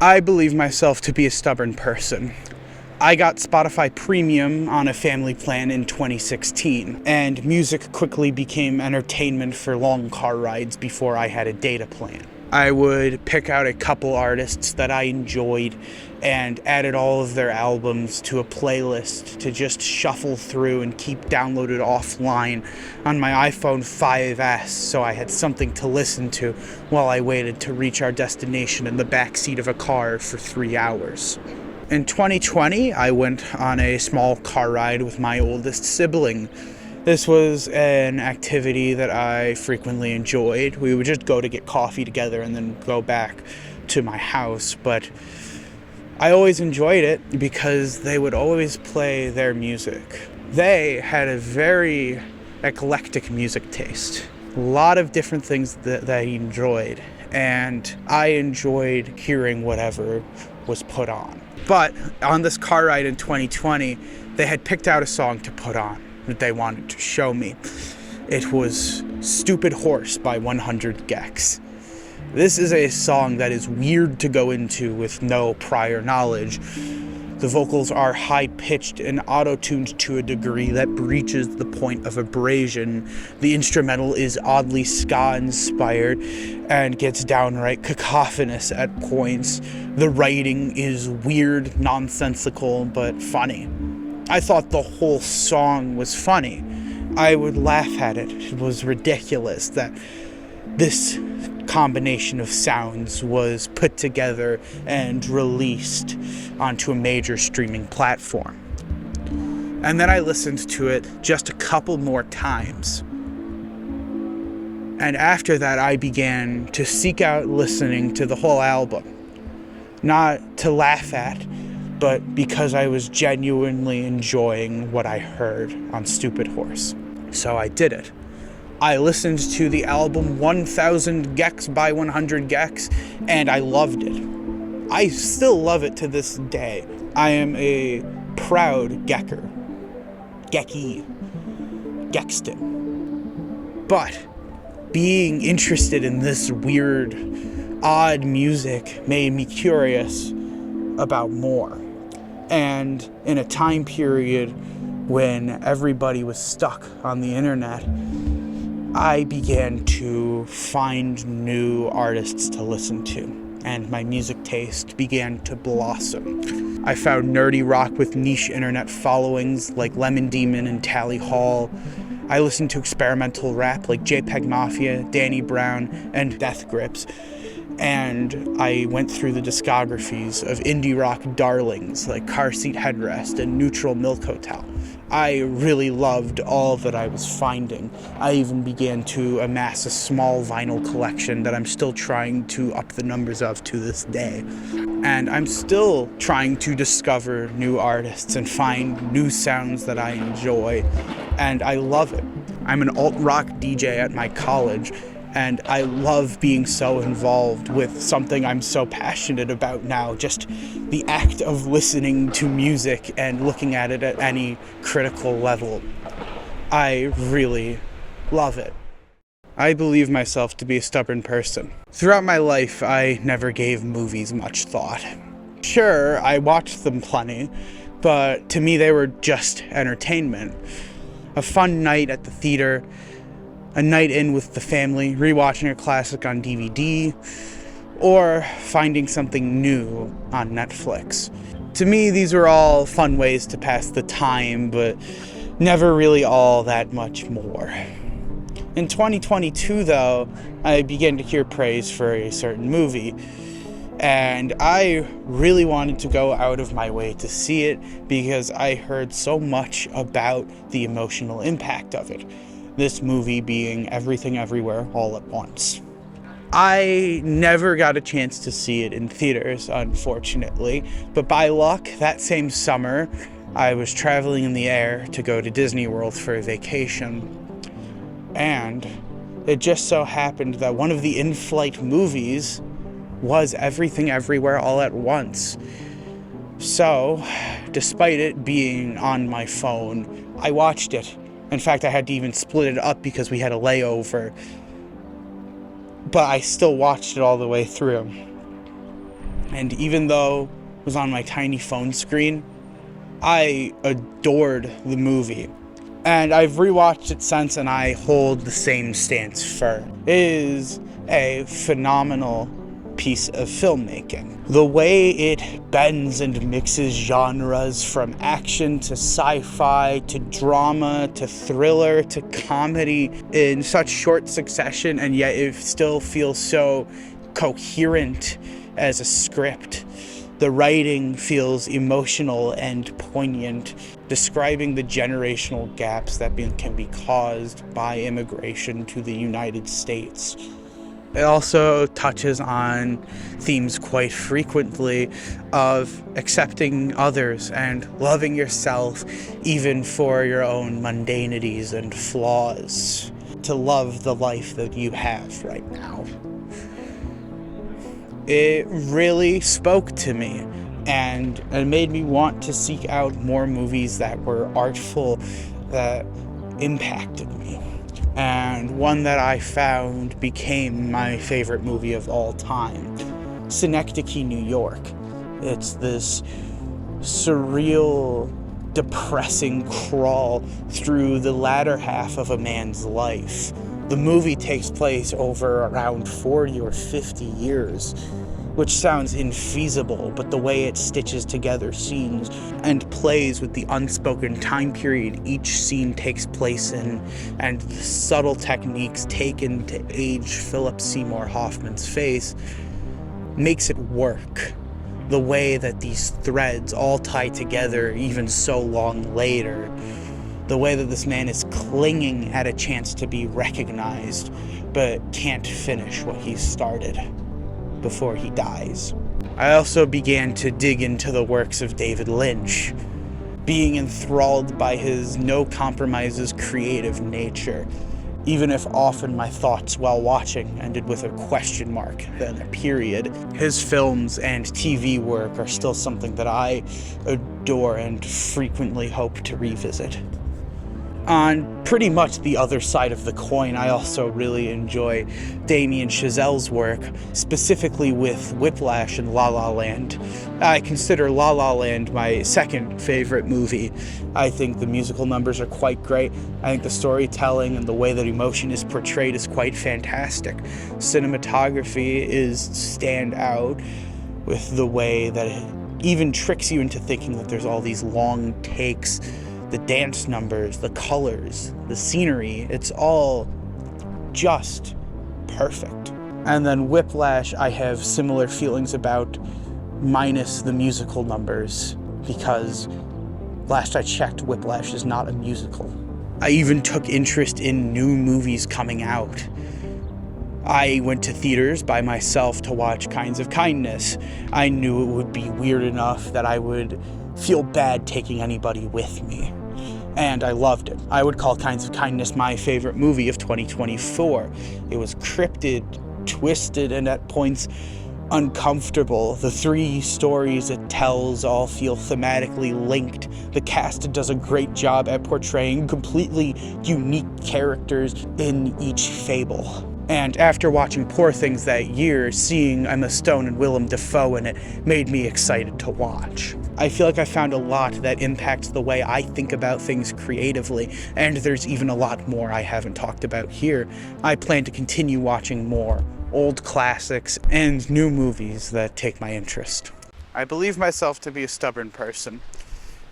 I believe myself to be a stubborn person. I got Spotify Premium on a family plan in 2016, and music quickly became entertainment for long car rides before I had a data plan. I would pick out a couple artists that I enjoyed and added all of their albums to a playlist to just shuffle through and keep downloaded offline on my iPhone 5S, so I had something to listen to while I waited to reach our destination in the backseat of a car for 3 hours. In 2020, I went on a small car ride with my oldest sibling. This was an activity that I frequently enjoyed. We would just go to get coffee together and then go back to my house, but I always enjoyed it because they would always play their music. They had a very eclectic music taste. A lot of different things that I enjoyed, and I enjoyed hearing whatever was put on. But on this car ride in 2020, they had picked out a song to put on that they wanted to show me. It was Stupid Horse by 100 gecs. This is a song that is weird to go into with no prior knowledge. The vocals are high-pitched and auto-tuned to a degree that breaches the point of abrasion. The instrumental is oddly ska-inspired and gets downright cacophonous at points. The writing is weird, nonsensical, but funny. I thought the whole song was funny. I would laugh at it. It was ridiculous that this combination of sounds was put together and released onto a major streaming platform. And then I listened to it just a couple more times. And after that, I began to seek out listening to the whole album. Not to laugh at, but because I was genuinely enjoying what I heard on Stupid Horse. So I did it. I listened to the album 1000 gecs by 100 gecs, and I loved it. I still love it to this day. I am a proud gecker. Gecky. Gexton. But being interested in this weird, odd music made me curious about more. And in a time period when everybody was stuck on the internet, I began to find new artists to listen to, and my music taste began to blossom. I found nerdy rock with niche internet followings like Lemon Demon and Tally Hall. I listened to experimental rap like JPEG Mafia, Danny Brown, and Death Grips. And I went through the discographies of indie rock darlings like Car Seat Headrest and Neutral Milk Hotel. I really loved all that I was finding. I even began to amass a small vinyl collection that I'm still trying to up the numbers of to this day. And I'm still trying to discover new artists and find new sounds that I enjoy, and I love it. I'm an alt-rock DJ at my college, and I love being so involved with something I'm so passionate about now, just the act of listening to music and looking at it at any critical level. I really love it. I believe myself to be a stubborn person. Throughout my life, I never gave movies much thought. Sure, I watched them plenty, but to me they were just entertainment. A fun night at the theater, a night in with the family, rewatching a classic on DVD, or finding something new on Netflix. To me, these were all fun ways to pass the time, but never really all that much more. In 2022, though, I began to hear praise for a certain movie, and I really wanted to go out of my way to see it because I heard so much about the emotional impact of it. This movie being Everything Everywhere All at Once. I never got a chance to see it in theaters, unfortunately, but by luck, that same summer, I was traveling in the air to go to Disney World for a vacation, and it just so happened that one of the in-flight movies was Everything Everywhere All at Once. So, despite it being on my phone, I watched it. In fact, I had to even split it up because we had a layover. But I still watched it all the way through. And even though it was on my tiny phone screen, I adored the movie. And I've rewatched it since, and I hold the same stance firm. It is a phenomenal piece of filmmaking. The way it bends and mixes genres from action to sci-fi to drama to thriller to comedy in such short succession, and yet it still feels so coherent as a script. The writing feels emotional and poignant, describing the generational gaps that can be caused by immigration to the United States. It also touches on themes quite frequently of accepting others and loving yourself even for your own mundanities and flaws. To love the life that you have right now. It really spoke to me, and it made me want to seek out more movies that were artful, that impacted me. And one that I found became my favorite movie of all time, Synecdoche, New York. It's this surreal, depressing crawl through the latter half of a man's life. The movie takes place over around 40 or 50 years, which sounds infeasible, but the way it stitches together scenes and plays with the unspoken time period each scene takes place in, and the subtle techniques taken to age Philip Seymour Hoffman's face, makes it work. The way that these threads all tie together even so long later. The way that this man is clinging at a chance to be recognized, but can't finish what he started before he dies. I also began to dig into the works of David Lynch, being enthralled by his no-compromises creative nature, even if often my thoughts while watching ended with a question mark, then a period. His films and TV work are still something that I adore and frequently hope to revisit. On pretty much the other side of the coin, I also really enjoy Damien Chazelle's work, specifically with Whiplash and La La Land. I consider La La Land my second favorite movie. I think the musical numbers are quite great. I think the storytelling and the way that emotion is portrayed is quite fantastic. Cinematography is standout with the way that it even tricks you into thinking that there's all these long takes. The dance numbers, the colors, the scenery, it's all just perfect. And then Whiplash, I have similar feelings about, minus the musical numbers, because last I checked, Whiplash is not a musical. I even took interest in new movies coming out. I went to theaters by myself to watch Kinds of Kindness. I knew it would be weird enough that I would feel bad taking anybody with me. And I loved it. I would call Kinds of Kindness my favorite movie of 2024. It was cryptid, twisted, and at points uncomfortable. The three stories it tells all feel thematically linked. The cast does a great job at portraying completely unique characters in each fable. And after watching Poor Things that year, seeing Emma Stone and Willem Dafoe in it made me excited to watch. I feel like I found a lot that impacts the way I think about things creatively, and there's even a lot more I haven't talked about here. I plan to continue watching more old classics and new movies that take my interest. I believe myself to be a stubborn person.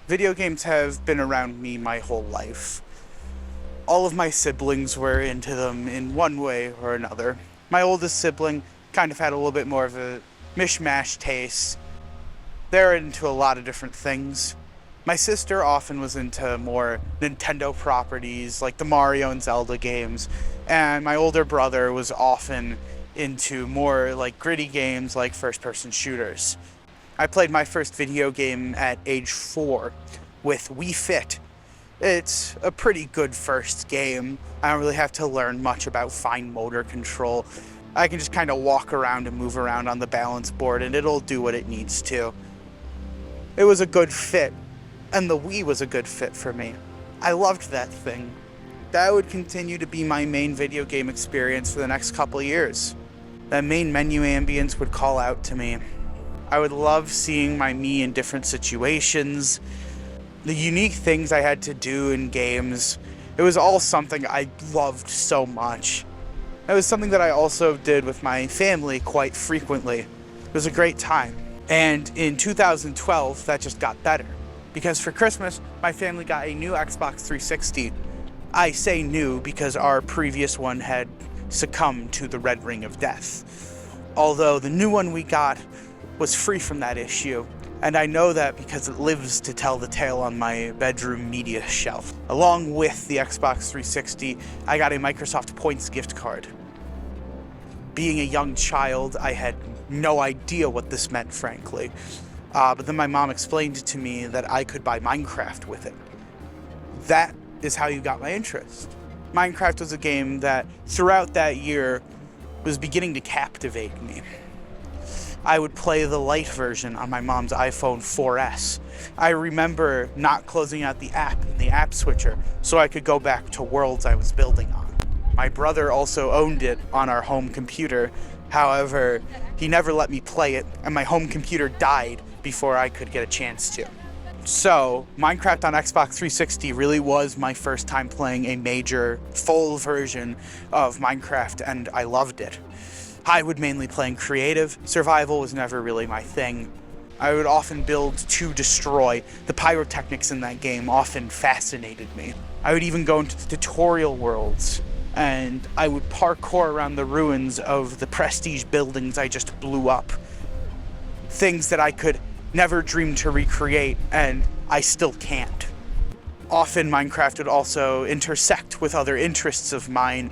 Video games have been around me my whole life. All of my siblings were into them in one way or another. My oldest sibling kind of had a little bit more of a mishmash taste. They're into a lot of different things. My sister often was into more Nintendo properties like the Mario and Zelda games, and my older brother was often into more like gritty games like first-person shooters. I played my first video game at age 4 with Wii Fit. It's a pretty good first game. I don't really have to learn much about fine motor control. I can just kind of walk around and move around on the balance board and it'll do what it needs to. It was a good fit, and the Wii was a good fit for me. I loved that thing. That would continue to be my main video game experience for the next couple of years. That main menu ambience would call out to me. I would love seeing my me in different situations. The unique things I had to do in games, it was all something I loved so much. It was something that I also did with my family quite frequently. It was a great time. And in 2012, that just got better. Because for Christmas, my family got a new Xbox 360. I say new because our previous one had succumbed to the red ring of death. Although the new one we got was free from that issue. And I know that because it lives to tell the tale on my bedroom media shelf. Along with the Xbox 360, I got a Microsoft Points gift card. Being a young child, I had no idea what this meant, frankly. But then my mom explained to me that I could buy Minecraft with it. That is how you got my interest. Minecraft was a game that, throughout that year, was beginning to captivate me. I would play the light version on my mom's iPhone 4S. I remember not closing out the app in the app switcher so I could go back to worlds I was building on. My brother also owned it on our home computer. However, he never let me play it, and my home computer died before I could get a chance to. So, Minecraft on Xbox 360 really was my first time playing a major, full version of Minecraft, and I loved it. I would mainly play in creative. Survival was never really my thing. I would often build to destroy. The pyrotechnics in that game often fascinated me. I would even go into the tutorial worlds, and I would parkour around the ruins of the prestige buildings I just blew up. Things that I could never dream to recreate, and I still can't. Often Minecraft would also intersect with other interests of mine.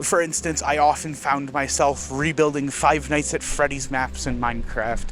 For instance, I often found myself rebuilding Five Nights at Freddy's maps in Minecraft,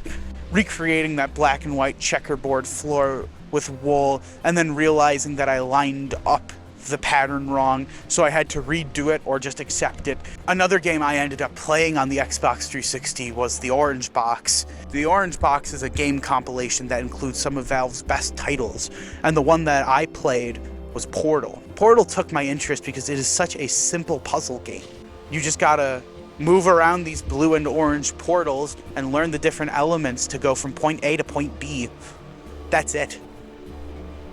recreating that black and white checkerboard floor with wool, and then realizing that I lined up the pattern wrong, so I had to redo it or just accept it. Another game I ended up playing on the Xbox 360 was the Orange Box. The Orange Box is a game compilation that includes some of Valve's best titles, and the one that I played was Portal. Portal took my interest because it is such a simple puzzle game. You just gotta move around these blue and orange portals and learn the different elements to go from point A to point B. That's it.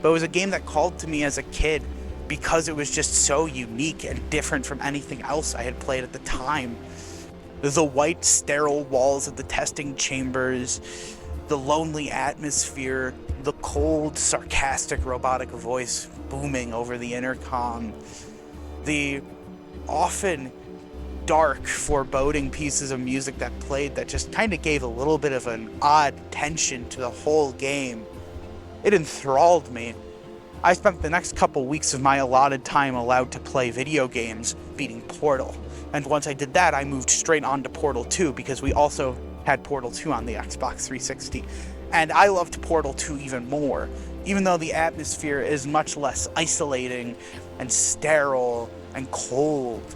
But it was a game that called to me as a kid because it was just so unique and different from anything else I had played at the time. The white, sterile walls of the testing chambers, the lonely atmosphere, the cold, sarcastic robotic voice booming over the intercom, the often dark, foreboding pieces of music that played that just kind of gave a little bit of an odd tension to the whole game. It enthralled me. I spent the next couple weeks of my allotted time allowed to play video games beating Portal. And once I did that, I moved straight on to Portal 2 because we also had Portal 2 on the Xbox 360. And I loved Portal 2 even more, even though the atmosphere is much less isolating and sterile and cold.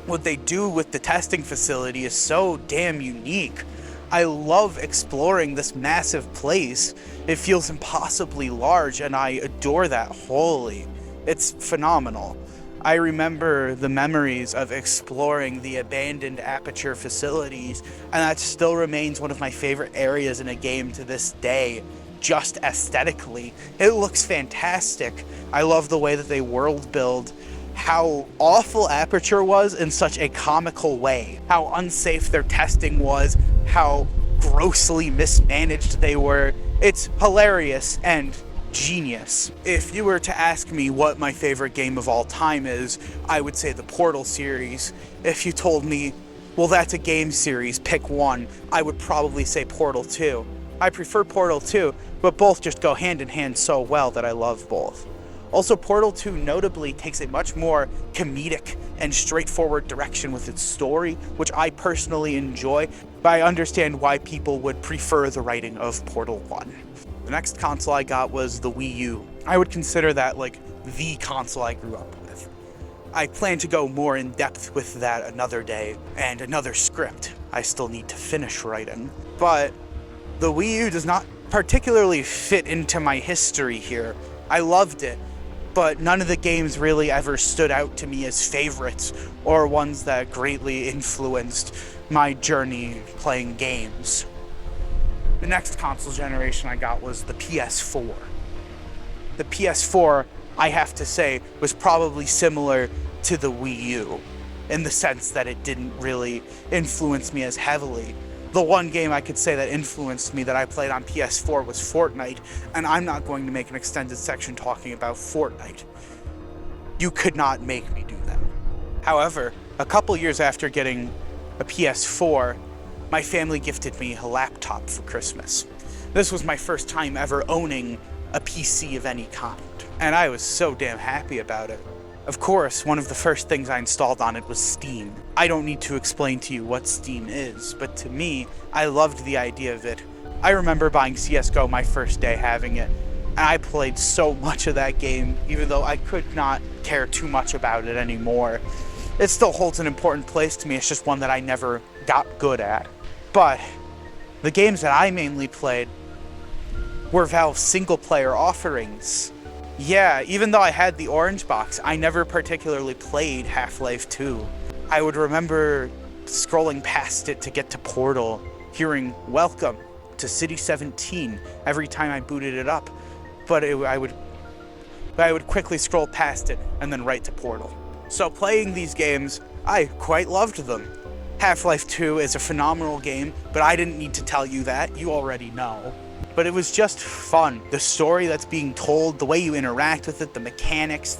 What they do with the testing facility is so damn unique. I love exploring this massive place. It feels impossibly large, and I adore that wholly. It's phenomenal. I remember the memories of exploring the abandoned Aperture facilities, and that still remains one of my favorite areas in a game to this day, just aesthetically. It looks fantastic. I love the way that they world build, how awful Aperture was in such a comical way, how unsafe their testing was, how grossly mismanaged they were. It's hilarious and genius. If you were to ask me what my favorite game of all time is, I would say the Portal series. If you told me, well, that's a game series, pick one, I would probably say Portal 2. I prefer Portal 2, but both just go hand in hand so well that I love both. Also, Portal 2 notably takes a much more comedic and straightforward direction with its story, which I personally enjoy, but I understand why people would prefer the writing of Portal 1. The next console I got was the Wii U. I would consider that like the console I grew up with. I plan to go more in depth with that another day, and another script I still need to finish writing. But the Wii U does not particularly fit into my history here. I loved it, but none of the games really ever stood out to me as favorites or ones that greatly influenced my journey playing games. The next console generation I got was the PS4. The PS4, I have to say, was probably similar to the Wii U in the sense that it didn't really influence me as heavily. The one game I could say that influenced me that I played on PS4 was Fortnite, and I'm not going to make an extended section talking about Fortnite. You could not make me do that. However, a couple years after getting a PS4, my family gifted me a laptop for Christmas. This was my first time ever owning a PC of any kind, and I was so damn happy about it. Of course, one of the first things I installed on it was Steam. I don't need to explain to you what Steam is, but to me, I loved the idea of it. I remember buying CSGO my first day having it, and I played so much of that game, even though I could not care too much about it anymore. It still holds an important place to me, it's just one that I never got good at. But the games that I mainly played were Valve's single-player offerings. Yeah, even though I had the orange box, I never particularly played Half-Life 2. I would remember scrolling past it to get to Portal, hearing "Welcome to City 17" every time I booted it up, but I would quickly scroll past it and then right to Portal. So playing these games, I quite loved them. Half-Life 2 is a phenomenal game, but I didn't need to tell you that, you already know. But it was just fun. The story that's being told, the way you interact with it, the mechanics,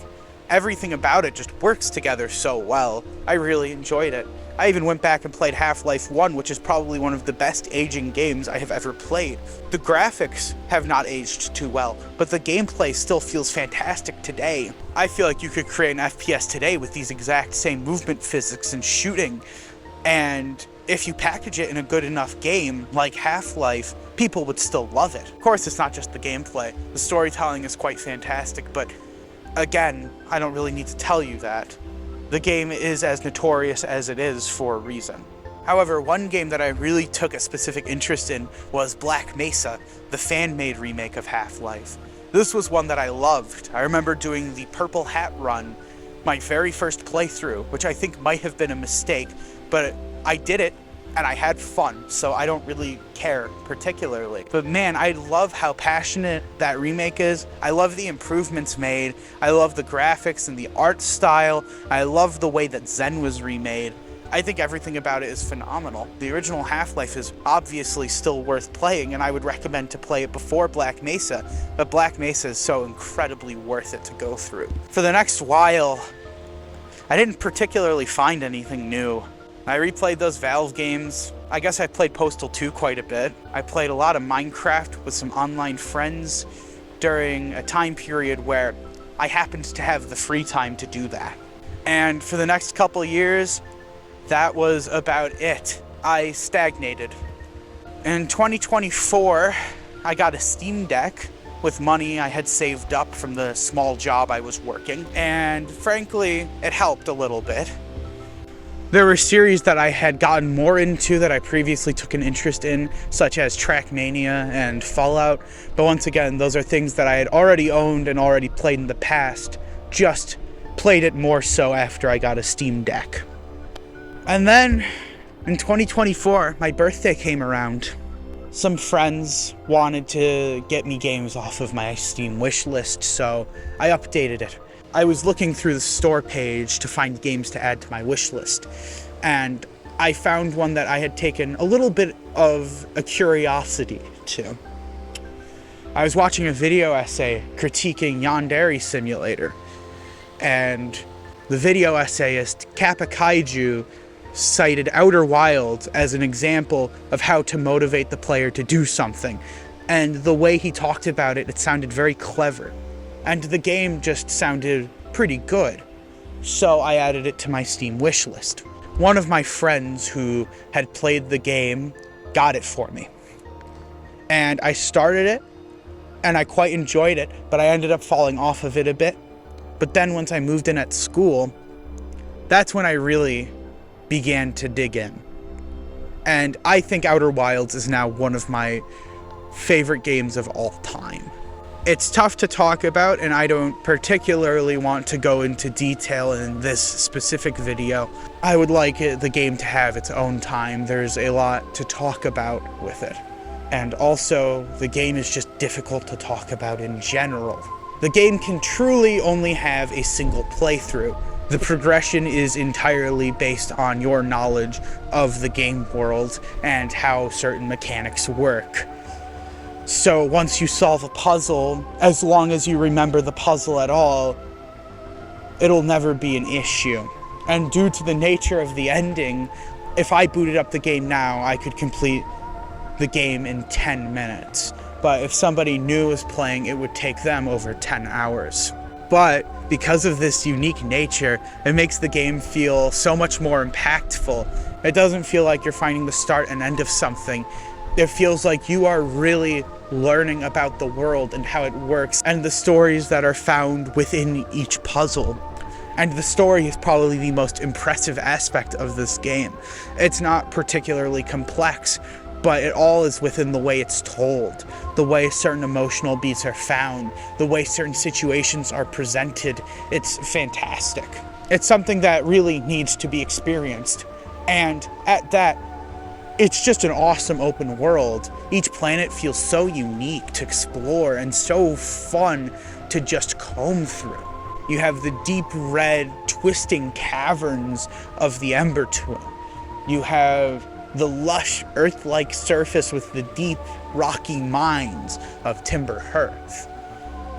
everything about it just works together so well. I really enjoyed it. I even went back and played Half-Life 1, which is probably one of the best aging games I have ever played. The graphics have not aged too well, but the gameplay still feels fantastic today. I feel like you could create an FPS today with these exact same movement physics and shooting, and if you package it in a good enough game like Half-Life, people would still love it. Of course, it's not just the gameplay. The storytelling is quite fantastic, but again, I don't really need to tell you that. The game is as notorious as it is for a reason. However, one game that I really took a specific interest in was Black Mesa, the fan-made remake of Half-Life. This was one that I loved. I remember doing the Purple Hat run, my very first playthrough, which I think might have been a mistake, but I did it, and I had fun, so I don't really care particularly. But man, I love how passionate that remake is. I love the improvements made. I love the graphics and the art style. I love the way that Zen was remade. I think everything about it is phenomenal. The original Half-Life is obviously still worth playing, and I would recommend to play it before Black Mesa, but Black Mesa is so incredibly worth it to go through. For the next while, I didn't particularly find anything new. I replayed those Valve games. I guess I played Postal 2 quite a bit. I played a lot of Minecraft with some online friends during a time period where I happened to have the free time to do that. And for the next couple years, that was about it. I stagnated. In 2024, I got a Steam Deck with money I had saved up from the small job I was working, and frankly, it helped a little bit. There were series that I had gotten more into that I previously took an interest in, such as Trackmania and Fallout, but once again, those are things that I had already owned and already played in the past, just played it more so after I got a Steam Deck. And then, in 2024, my birthday came around. Some friends wanted to get me games off of my Steam wish list, so I updated it. I was looking through the store page to find games to add to my wish list, and I found one that I had taken a little bit of a curiosity to. I was watching a video essay critiquing Yandere Simulator, and the video essayist Kappa Kaiju cited Outer Wilds as an example of how to motivate the player to do something, and the way he talked about it, it sounded very clever. And the game just sounded pretty good, so I added it to my Steam wish list. One of my friends who had played the game got it for me, and I started it, and I quite enjoyed it, but I ended up falling off of it a bit. But then once I moved in at school, that's when I really began to dig in. And I think Outer Wilds is now one of my favorite games of all time. It's tough to talk about, and I don't particularly want to go into detail in this specific video. I would like the game to have its own time. There's a lot to talk about with it. And also, the game is just difficult to talk about in general. The game can truly only have a single playthrough. The progression is entirely based on your knowledge of the game world and how certain mechanics work. So once you solve a puzzle, as long as you remember the puzzle at all, it'll never be an issue. And due to the nature of the ending, if I booted up the game now, I could complete the game in 10 minutes. But if somebody new was playing, it would take them over 10 hours. But because of this unique nature, it makes the game feel so much more impactful. It doesn't feel like you're finding the start and end of something. It feels like you are really learning about the world and how it works and the stories that are found within each puzzle. And the story is probably the most impressive aspect of this game. It's not particularly complex, but it all is within the way it's told, the way certain emotional beats are found, the way certain situations are presented. It's fantastic. It's something that really needs to be experienced. And at that, it's just an awesome open world. Each planet feels so unique to explore and so fun to just comb through. You have the deep red twisting caverns of the Ember Tomb. You have the lush earth-like surface with the deep rocky mines of Timber Hearth.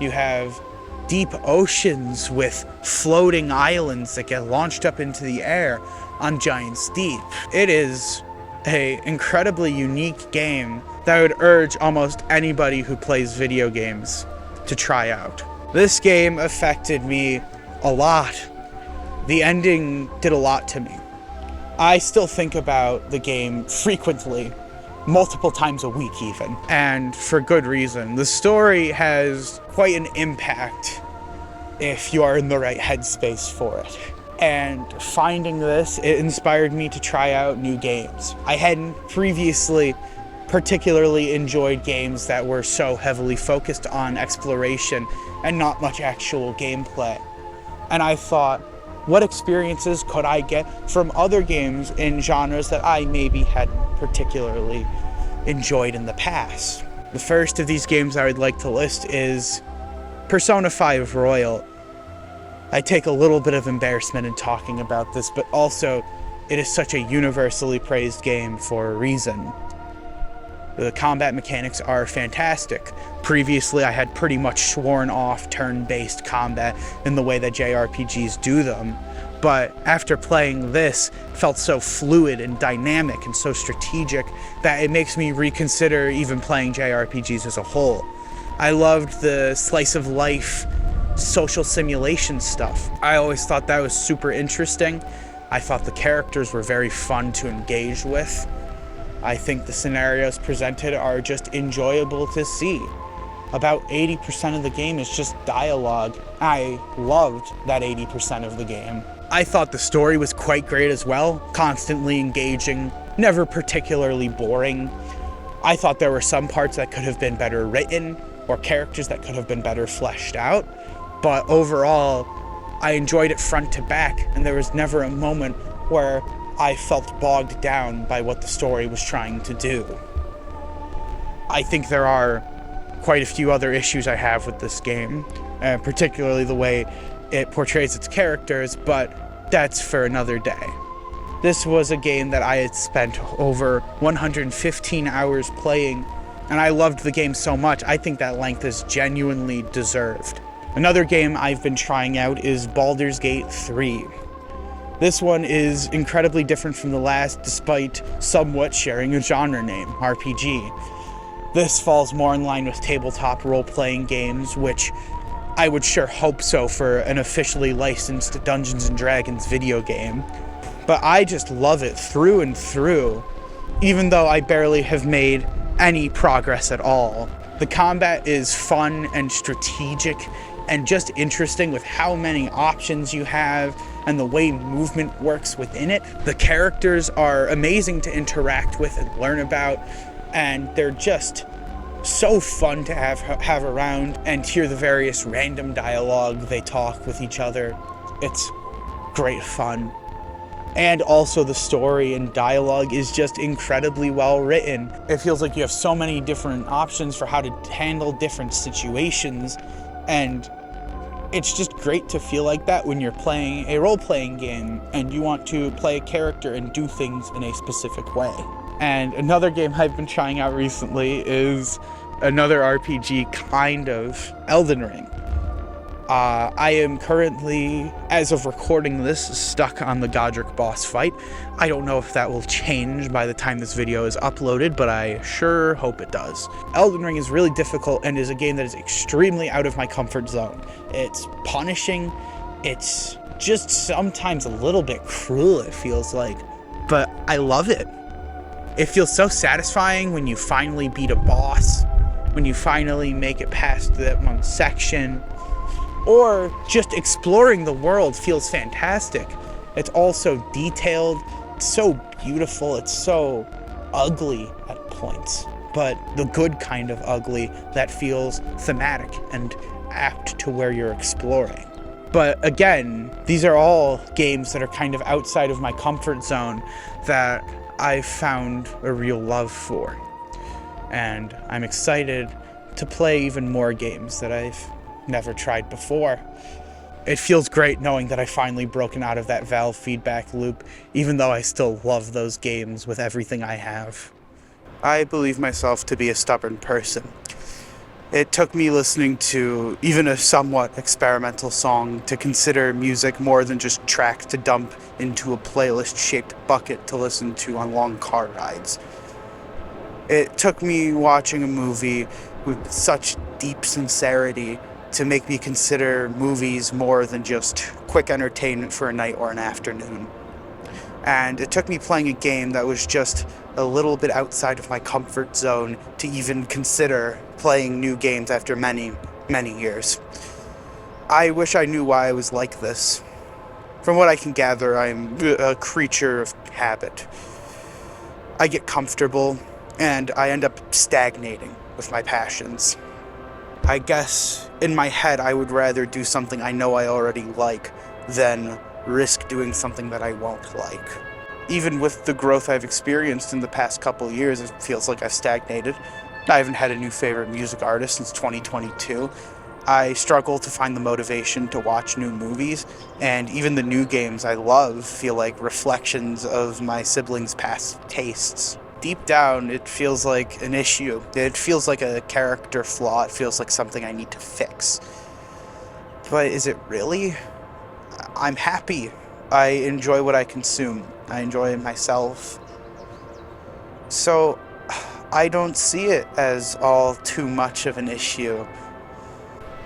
You have deep oceans with floating islands that get launched up into the air on Giant's Deep. It is an incredibly unique game that I would urge almost anybody who plays video games to try out. This game affected me a lot. The ending did a lot to me. I still think about the game frequently, multiple times a week even, and for good reason. The story has quite an impact if you are in the right headspace for it. And finding this, it inspired me to try out new games. I hadn't previously particularly enjoyed games that were so heavily focused on exploration and not much actual gameplay. And I thought, what experiences could I get from other games in genres that I maybe hadn't particularly enjoyed in the past? The first of these games I would like to list is Persona 5 Royal. I take a little bit of embarrassment in talking about this, but also it is such a universally praised game for a reason. The combat mechanics are fantastic. Previously, I had pretty much sworn off turn-based combat in the way that JRPGs do them, but after playing this, it felt so fluid and dynamic and so strategic that it makes me reconsider even playing JRPGs as a whole. I loved the slice of life social simulation stuff. I always thought that was super interesting. I thought the characters were very fun to engage with. I think the scenarios presented are just enjoyable to see. About 80% of the game is just dialogue. I loved that 80% of the game. I thought the story was quite great as well, constantly engaging, never particularly boring. I thought there were some parts that could have been better written, or characters that could have been better fleshed out, but overall, I enjoyed it front to back, and there was never a moment where I felt bogged down by what the story was trying to do. I think there are quite a few other issues I have with this game, particularly the way it portrays its characters, but that's for another day. This was a game that I had spent over 115 hours playing, and I loved the game so much, I think that length is genuinely deserved. Another game I've been trying out is Baldur's Gate 3. This one is incredibly different from the last, despite somewhat sharing a genre name, RPG. This falls more in line with tabletop role-playing games, which I would sure hope so for an officially licensed Dungeons & Dragons video game. But I just love it through and through, even though I barely have made any progress at all. The combat is fun and strategic and just interesting with how many options you have and the way movement works within it. The characters are amazing to interact with and learn about, and they're just so fun to have around and hear the various random dialogue they talk with each other. It's great fun. And also the story and dialogue is just incredibly well written. It feels like you have so many different options for how to handle different situations, and it's just great to feel like that when you're playing a role-playing game and you want to play a character and do things in a specific way. And another game I've been trying out recently is another RPG kind of, Elden Ring. I am currently, as of recording this, stuck on the Godric boss fight. I don't know if that will change by the time this video is uploaded, but I sure hope it does. Elden Ring is really difficult and is a game that is extremely out of my comfort zone. It's punishing, it's just sometimes a little bit cruel, it feels like, but I love it. It feels so satisfying when you finally beat a boss, when you finally make it past that one section, or just exploring the world feels fantastic. It's all so detailed, it's so beautiful, it's so ugly at points, but the good kind of ugly that feels thematic and apt to where you're exploring. But again, these are all games that are kind of outside of my comfort zone that I've found a real love for. And I'm excited to play even more games that I've never tried before. It feels great knowing that I've finally broken out of that Valve feedback loop, even though I still love those games with everything I have. I believe myself to be a stubborn person. It took me listening to even a somewhat experimental song to consider music more than just tracks to dump into a playlist-shaped bucket to listen to on long car rides. It took me watching a movie with such deep sincerity to make me consider movies more than just quick entertainment for a night or an afternoon. And it took me playing a game that was just a little bit outside of my comfort zone to even consider playing new games after many, many years. I wish I knew why I was like this. From what I can gather, I'm a creature of habit. I get comfortable, and I end up stagnating with my passions. I guess in my head I would rather do something I know I already like than risk doing something that I won't like. Even with the growth I've experienced in the past couple years, it feels like I've stagnated. I haven't had a new favorite music artist since 2022. I struggle to find the motivation to watch new movies, and even the new games I love feel like reflections of my siblings' past tastes. Deep down, it feels like an issue. It feels like a character flaw. It feels like something I need to fix. But is it really? I'm happy. I enjoy what I consume. I enjoy myself. So, I don't see it as all too much of an issue.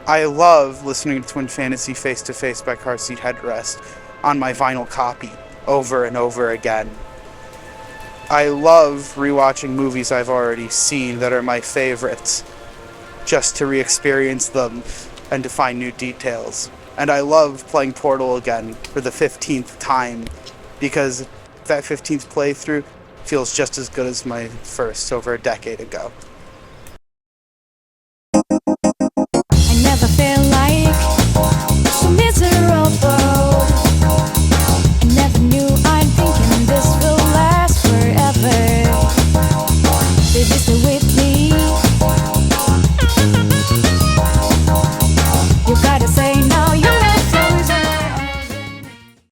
I love listening to Twin Fantasy Face to Face by Car Seat Headrest on my vinyl copy over and over again. I love rewatching movies I've already seen that are my favorites, just to re-experience them and to find new details. And I love playing Portal again for the 15th time, because that 15th playthrough feels just as good as my first over a decade ago.